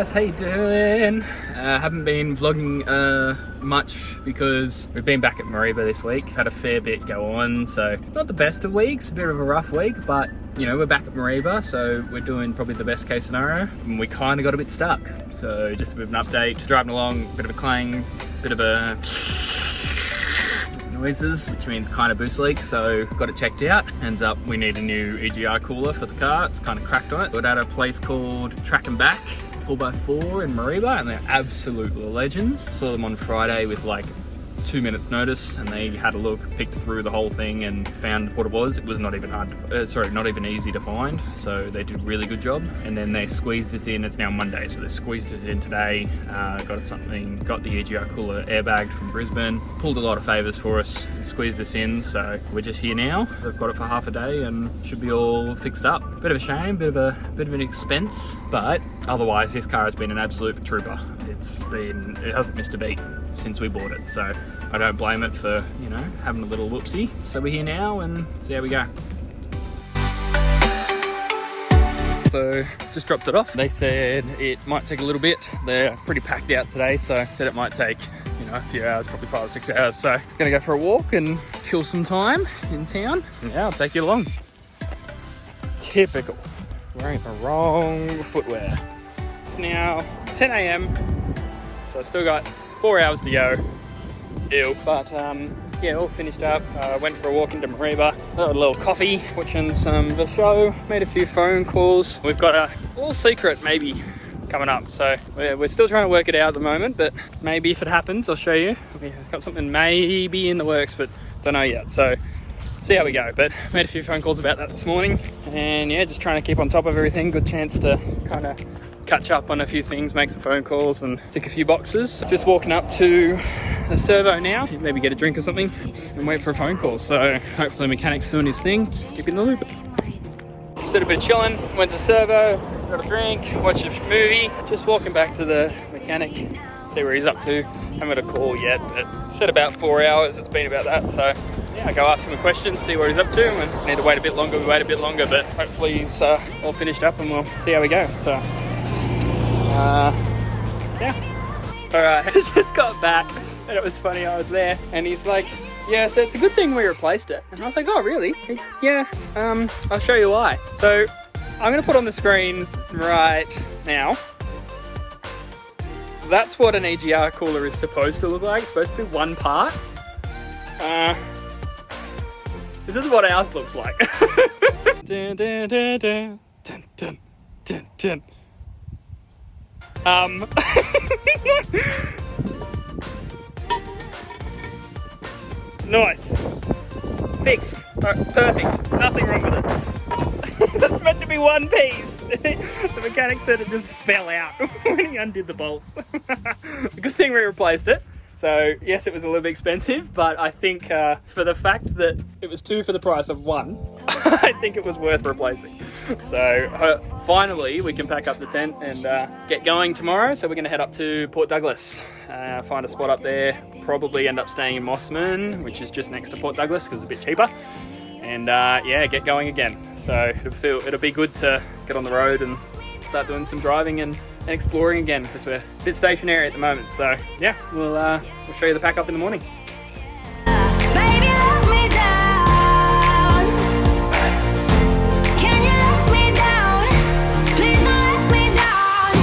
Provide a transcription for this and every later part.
guys, how you doing? Haven't been vlogging much because we've been back at Mareeba this week. Had a fair bit go on, so not the best of weeks, a bit of a rough week, but you know, we're back at Mareeba, so we're doing probably the best case scenario. And we kind of got a bit stuck, so just a bit of an update. Driving along, a bit of a clang, bit of a noises, which means kind of boost leak, so got it checked out. Ends up we need a new EGR cooler for the car. It's kind of cracked on it. We're at a place called Track and Back 4x4 in Mareeba, and they're absolute legends. Saw them on Friday with like 2 minutes notice, and they had a look, picked through the whole thing and found what it was. It was not even hard to, not even easy to find, so they did a really good job. And then they squeezed us in. It's now Monday, so they squeezed us in today. Got the EGR cooler airbagged from Brisbane, pulled a lot of favors for us and squeezed us in, so we're just here now. We've got it for half a day and should be all fixed up. Bit of a shame, bit of an expense, but otherwise this car has been an absolute trooper. It hasn't missed a beat since we bought it, so I don't blame it for, you know, having a little whoopsie. So we're here now and see how we go. So just dropped it off. They said it might take a little bit. They're pretty packed out today, so said it might take, you know, a few hours, probably 5 or 6 hours. So gonna go for a walk and kill some time in town. Yeah, I'll take you along. Typical, wearing the wrong footwear. It's now 10 AM, so I've still got 4 hours to go. Ew. But yeah, all finished up. Went for a walk into Mareeba, had a little coffee, watching the show, made a few phone calls. We've got a little secret maybe coming up, so we're still trying to work it out at the moment, but maybe if it happens, I'll show you. We've got something maybe in the works, but don't know yet, so see how we go. But made a few phone calls about that this morning, and yeah, just trying to keep on top of everything. Good chance to kind of catch up on a few things, make some phone calls and tick a few boxes. Just walking up to the servo now, maybe get a drink or something and wait for a phone call. So hopefully the mechanic's doing his thing, keep you in the loop. Just did a bit of chilling, went to servo, got a drink, watched a movie, just walking back to the mechanic, see where he's up to. Haven't got a call yet, but said about 4 hours, it's been about that. So yeah, I go ask him a question, see what he's up to, and need to wait a bit longer, we wait a bit longer, but hopefully he's all finished up and we'll see how we go. So yeah. Alright, I just got back and it was funny, I was there and he's like, yeah, so it's a good thing we replaced it. And I was like, oh really? He goes, yeah, I'll show you why. So I'm gonna put on the screen right now. That's what an EGR cooler is supposed to look like. It's supposed to be one part. This is what ours looks like. Dun, dun, dun, dun, dun, dun, dun, dun. Nice. Fixed. Perfect. Nothing wrong with it. That's meant to be one piece. The mechanic said it just fell out when he undid the bolts. Good thing we replaced it. So yes, it was a little bit expensive, but I think for the fact that it was 2 for the price of 1, I think it was worth replacing. So finally we can pack up the tent and get going tomorrow. So we're going to head up to Port Douglas, find a spot up there, probably end up staying in Mossman, which is just next to Port Douglas because it's a bit cheaper. And yeah, get going again. So it'll be good to get on the road and start doing some driving and exploring again, because we're a bit stationary at the moment. So yeah, we'll show you the pack up in the morning. Baby, let me down. Can you let me down? Please don't let me down.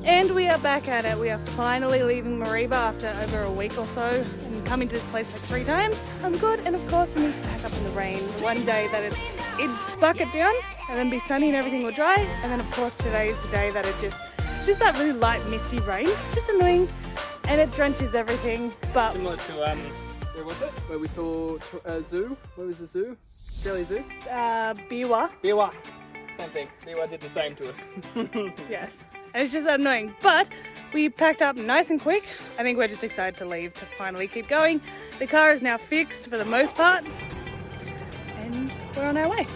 And we are back at it. We are finally leaving Mareeba after over a week or so, and coming to this place like 3 times. I'm good, and of course we need to pack up in the rain. One day that it bucket down, and then be sunny and everything will dry, and then of course today is the day that it's just that really light misty rain, just annoying, and it drenches everything. But similar to where was it? Where we saw zoo? Where was the zoo? Australia Zoo? Biwa. Biwa. Same thing. Biwa did the same to us. Yes. And it's just that annoying, but we packed up nice and quick. I think we're just excited to leave, to finally keep going. The car is now fixed for the most part, and we're on our way.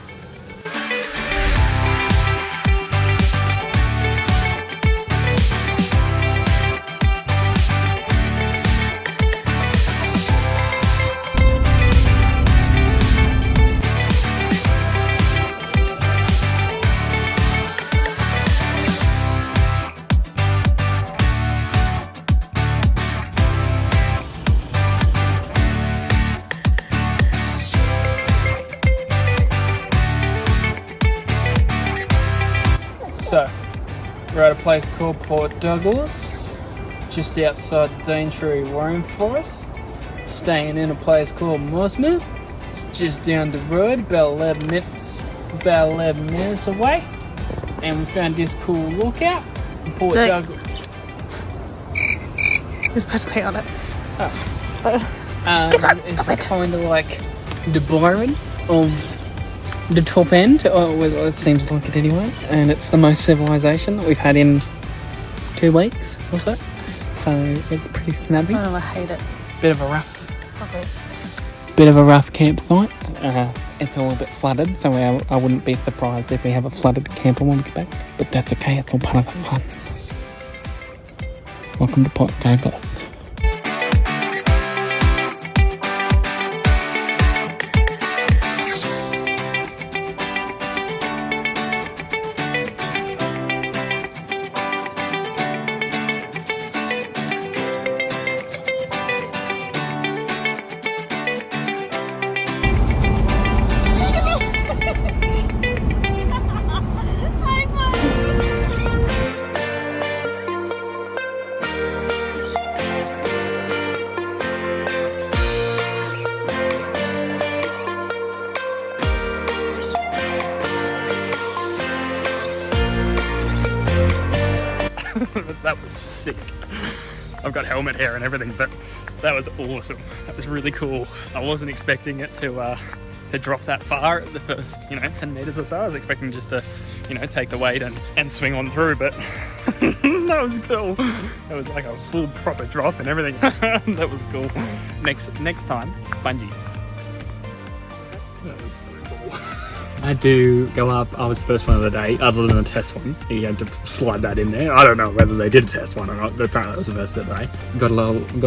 We're at a place called Port Douglas, just outside Daintree Rainforest. Staying in a place called Mossman. It's just down the road, about 11 minutes away. And we found this cool lookout in Port Douglas. Just press pay on it. It's kind of like the Byron of the top end. Oh, well, it seems like it anyway. And it's the most civilization that we've had in 2 weeks or so. So it's pretty snazzy. Oh, I hate it. Bit of a rough Okay. Bit of a rough campsite. It's all a bit flooded, so I wouldn't be surprised if we have a flooded camper when we get back. But that's okay, it's all part of the fun. Welcome to Port Douglas. That was sick. I've got helmet hair and everything, but that was awesome. That was really cool. I wasn't expecting it to drop that far at the first, 10 meters or so. I was expecting just to, take the weight and swing on through, but that was cool. It was like a full proper drop and everything. That was cool. Next time, bungee. That was so cool. I had to go up. I was the first one of the day, other than the test one. You had to slide that in there. I don't know whether they did a test one or not, but apparently it was the first of the day. Got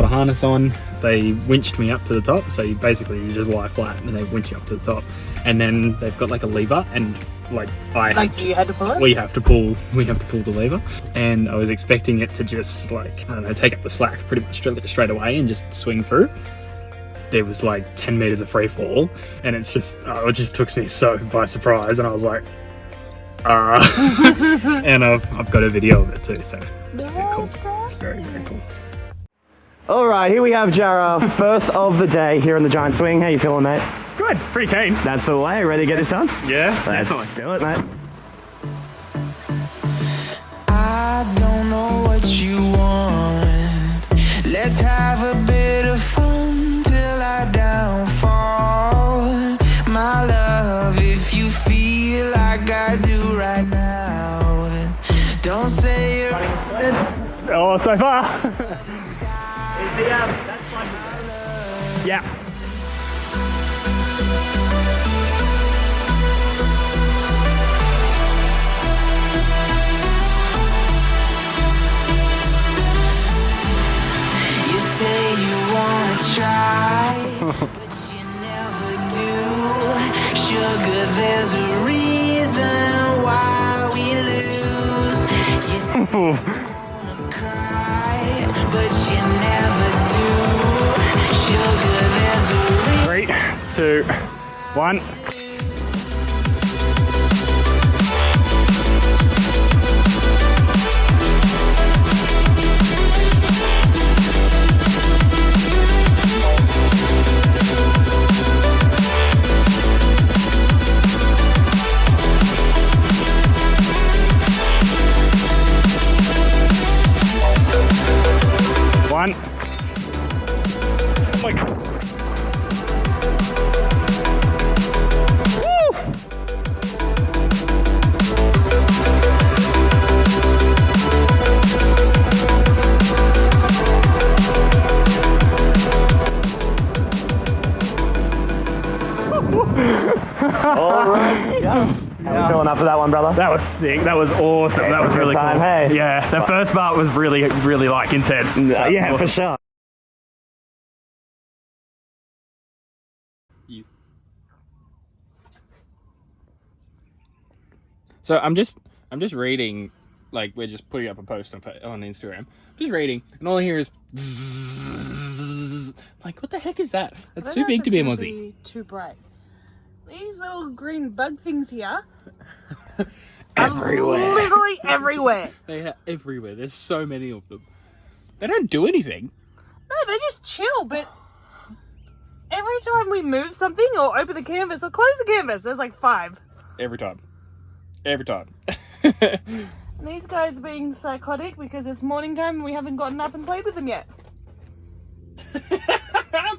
a harness on. They winched me up to the top. So you just lie flat and they winch you up to the top. And then they've got like a lever, and you had to pull it. We have to pull the lever. And I was expecting it to just take up the slack pretty much straight away and just swing through. There was like 10 meters of free fall, and it just took me so by surprise, and I was like, and I've got a video of it too, so it's very cool. It's very, very cool. All right, here we have Jarrah, first of the day here in the giant swing. How you feeling, mate? Good, pretty keen. That's the way. Ready to get this done? Yeah, let's definitely. do it, mate. I don't know what you want. Let's have a bit of fun till I downfall. My love, if you feel like I do right now, don't say you're Oh, so far. Yeah. You say you wanna try, but you never do. Sugar, there's a reason why we lose. You say you wanna cry, but you never do. Sugar, there's a reason. 3, 2, 1. Oh my God. Woo! All right, yeah. How you feeling after that one, brother? That was sick. That was awesome. Yeah, that was really time, cool. hey? Yeah, the first part was really intense. Yeah, Awesome. for sure. So I'm just reading, we're just putting up a post on Instagram. Just reading, and all I hear is what the heck is that? That's too big to be a mozzie. Too bright. These little green bug things here. everywhere. Literally everywhere. They are everywhere. There's so many of them. They don't do anything. No, they just chill, but every time we move something or open the canvas or close the canvas, there's like 5. Every time. Every time. And these guys being psychotic because it's morning time and we haven't gotten up and played with them yet.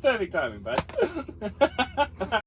Perfect timing, bud.